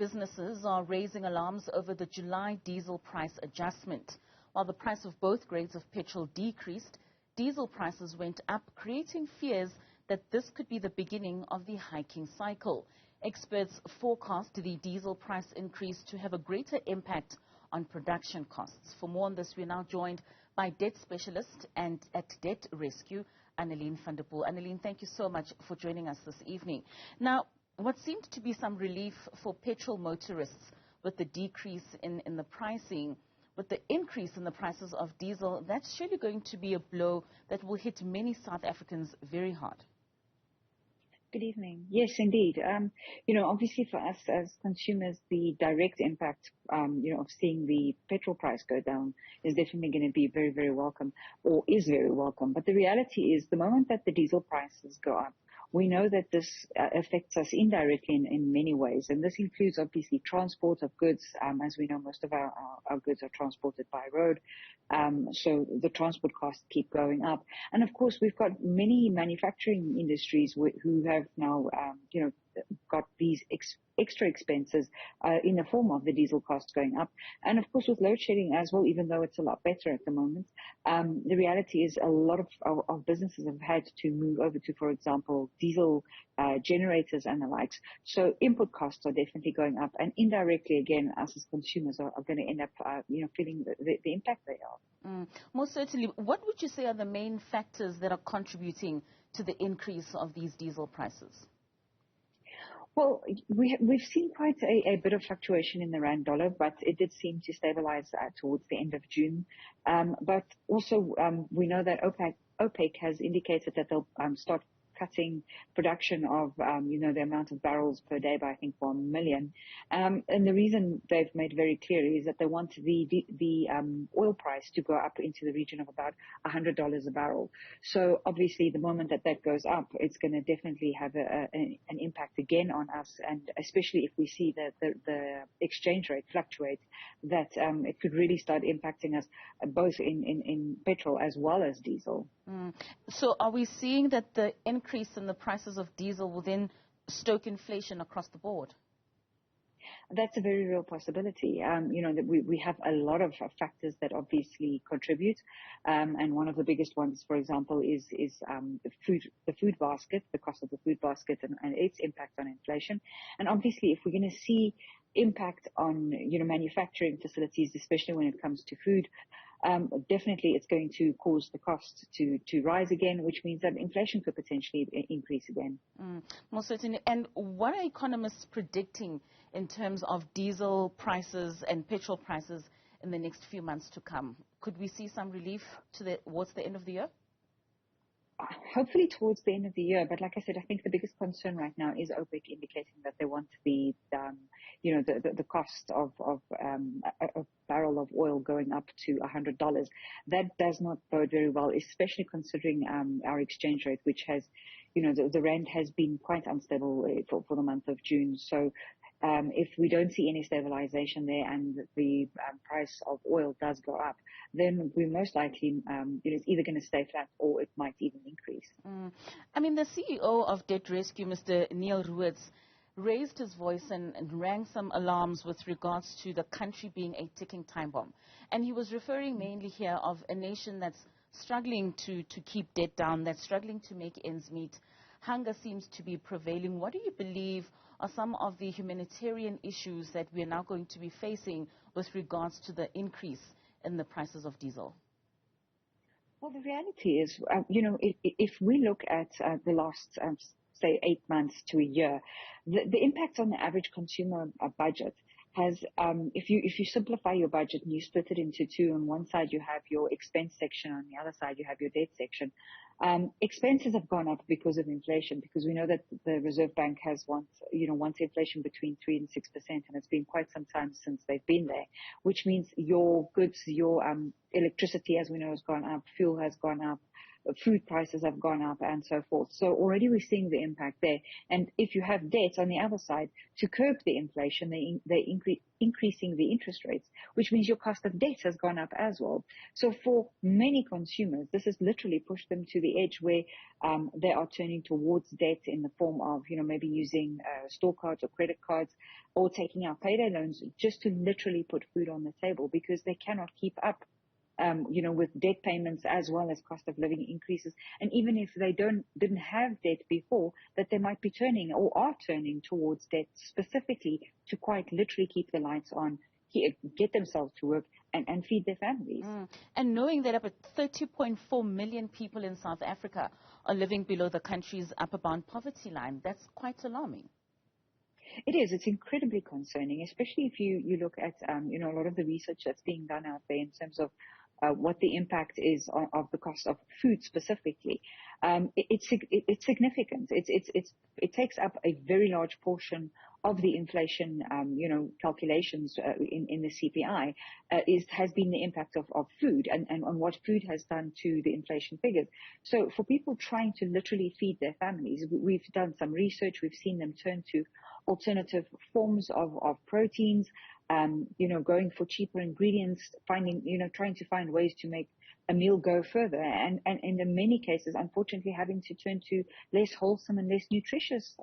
Businesses are raising alarms over the July diesel price adjustment. While the price of both grades of petrol decreased, diesel prices went up, creating fears that this could be the beginning of the hiking cycle. Experts forecast the diesel price increase to have a greater impact on production costs. For more on this, we're now joined by debt specialist and at Debt Rescue, Annaline. Annaline, thank you so much for joining us this evening. Now, what seemed to be some relief for petrol motorists with the decrease in the pricing, with the increase in the prices of diesel, that's surely going to be a blow that will hit many South Africans very hard. Good evening. Yes, indeed. Obviously for us as consumers, the direct impact, of seeing the petrol price go down is definitely going to be very, very welcome, or is very welcome. But the reality is the moment that the diesel prices go up, we know that this affects us indirectly in many ways, and this includes obviously transport of goods. As we know, most of our goods are transported by road, so the transport costs keep going up. And of course, we've got many manufacturing industries who have now, got these extra expenses in the form of the diesel costs going up. And of course, with load shedding as well, even though it's a lot better at the moment, the reality is a lot of businesses have had to move over to, for example, diesel generators and the likes. So input costs are definitely going up, and indirectly, again, us as consumers are going to end up, feeling the impact they are. Most certainly. What would you say are the main factors that are contributing to the increase of these diesel prices? Well, we've seen quite a bit of fluctuation in the rand dollar, but it did seem to stabilize towards the end of June. But also, we know that OPEC has indicated that they'll start cutting production of, the amount of barrels per day by, I think, 1 million. And the reason they've made very clear is that they want the oil price to go up into the region of about $100 a barrel. So obviously, the moment that goes up, it's going to definitely have an impact again on us, and especially if we see that the exchange rate fluctuate, that it could really start impacting us both in petrol as well as diesel. So are we seeing that the increase in the prices of diesel will then stoke inflation across the board? That's a very real possibility. That we have a lot of factors that obviously contribute. And one of the biggest ones, for example, is the food basket, the cost of the food basket and its impact on inflation. And obviously, if we're going to see impact on, manufacturing facilities, especially when it comes to food, definitely it's going to cause the cost to rise again, which means that inflation could potentially increase again. Most certainly. And what are economists predicting in terms of diesel prices and petrol prices in the next few months to come? Could we see some relief towards the end of the year? Hopefully towards the end of the year, but like I said, I think the biggest concern right now is OPEC indicating that they want the cost of a barrel of oil going up to $100. That does not bode very well, especially considering our exchange rate, which has, the rand has been quite unstable for the month of June. So if we don't see any stabilization there and the price of oil does go up, then we most likely, it's either going to stay flat or it might even increase. The CEO of Debt Rescue, Mr. Newzroom, raised his voice and rang some alarms with regards to the country being a ticking time bomb. And he was referring mainly here of a nation that's struggling to keep debt down, that's struggling to make ends meet. Hunger seems to be prevailing. What do you believe are some of the humanitarian issues that we are now going to be facing with regards to the increase in the prices of diesel? Well, the reality is, if we look at the last, say, 8 months to a year, the impact on the average consumer budget has, if you simplify your budget and you split it into two, on one side you have your expense section, on the other side you have your debt section. Expenses have gone up because of inflation, because we know that the Reserve Bank has wants inflation between 3% and 6%, and it's been quite some time since they've been there, which means your goods, your electricity, as we know, has gone up, fuel has gone up, food prices have gone up and so forth. So already we're seeing the impact there. And if you have debt on the other side, to curb the inflation, they increasing the interest rates, which means your cost of debt has gone up as well. So for many consumers, this has literally pushed them to the edge where they are turning towards debt in the form of, maybe using store cards or credit cards, or taking out payday loans just to literally put food on the table because they cannot keep up, with debt payments as well as cost of living increases. And even if they didn't have debt before, that they might be turning or are turning towards debt specifically to quite literally keep the lights on, get themselves to work and feed their families. And knowing that about 30.4 million people in South Africa are living below the country's upper bound poverty line, that's quite alarming. It is. It's incredibly concerning, especially if you look at, a lot of the research that's being done out there in terms of what the impact is of the cost of food specifically. It's significant. It takes up a very large portion of the inflation, calculations in the CPI. Has been the impact of food and on what food has done to the inflation figures. So for people trying to literally feed their families, we've done some research. We've seen them turn to alternative forms of proteins, going for cheaper ingredients, trying to find ways to make a meal go further. And in many cases, unfortunately, having to turn to less wholesome and less nutritious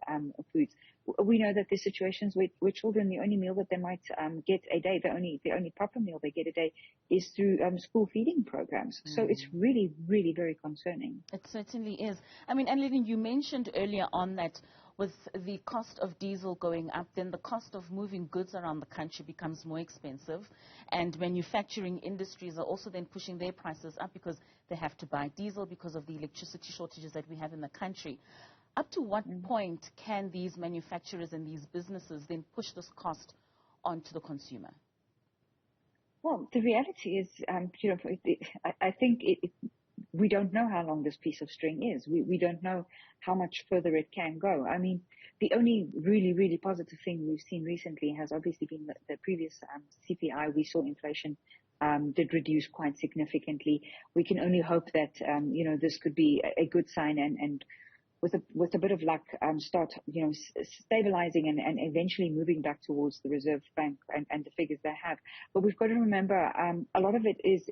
foods. We know that there's situations where children, the only meal that they might get a day, the only proper meal they get a day is through school feeding programs. So it's really, really very concerning. It certainly is. I mean, Annaline, you mentioned earlier on that with the cost of diesel going up, then the cost of moving goods around the country becomes more expensive. And manufacturing industries are also then pushing their prices up because they have to buy diesel because of the electricity shortages that we have in the country. Up to what point can these manufacturers and these businesses then push this cost onto the consumer? Well, the reality is, I think we don't know how long this piece of string is. We don't know how much further it can go. I mean, the only really, really positive thing we've seen recently has obviously been the previous CPI. We saw inflation did reduce quite significantly. We can only hope that, this could be a good sign and with a bit of luck, start, stabilizing and eventually moving back towards the Reserve Bank and the figures they have. But we've got to remember, a lot of it is,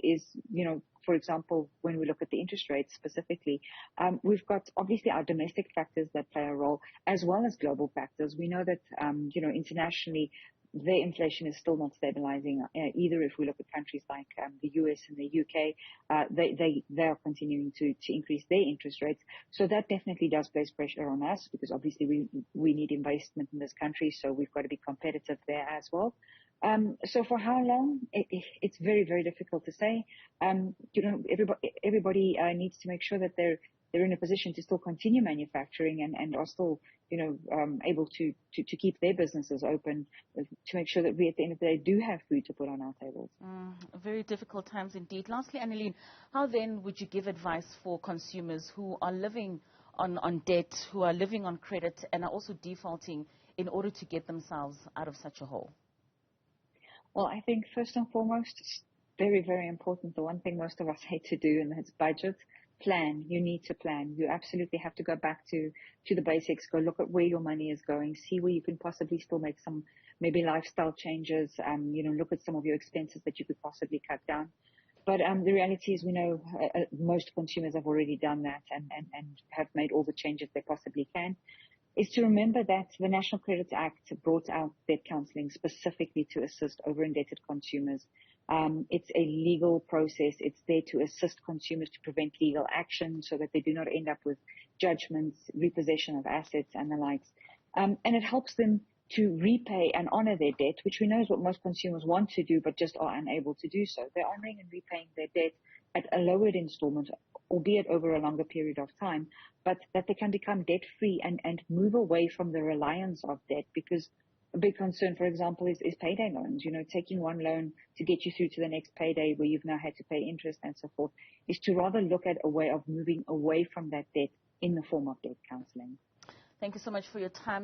for example, when we look at the interest rates specifically, we've got obviously our domestic factors that play a role as well as global factors. We know that, internationally, their inflation is still not stabilizing either. If we look at countries like the US and the UK, they are continuing to increase their interest rates. So that definitely does place pressure on us because obviously we need investment in this country, so we've got to be competitive there as well. So for how long? It's very, very difficult to say. Everybody needs to make sure that they're in a position to still continue manufacturing and are still, able to keep their businesses open to make sure that we, at the end of the day, do have food to put on our tables. Very difficult times indeed. Lastly, Annaline, how then would you give advice for consumers who are living on debt, who are living on credit, and are also defaulting in order to get themselves out of such a hole? Well, I think first and foremost, it's very, very important. The one thing most of us hate to do, and that's budget. Plan. You need to plan. You absolutely have to go back to the basics. Go look at where your money is going. See where you can possibly still make some maybe lifestyle changes. Look at some of your expenses that you could possibly cut down. But the reality is, we know most consumers have already done that and have made all the changes they possibly can. Is to remember that the National Credit Act brought out debt counseling specifically to assist over-indebted consumers. It's a legal process. It's there to assist consumers to prevent legal action so that they do not end up with judgments, repossession of assets, and the likes. And it helps them to repay and honor their debt, which we know is what most consumers want to do but just are unable to do so. They're honoring and repaying their debt at a lowered installment, albeit over a longer period of time, but that they can become debt-free and move away from the reliance of debt, because a big concern, for example, is payday loans. Taking one loan to get you through to the next payday where you've now had to pay interest and so forth, is to rather look at a way of moving away from that debt in the form of debt counseling. Thank you so much for your time.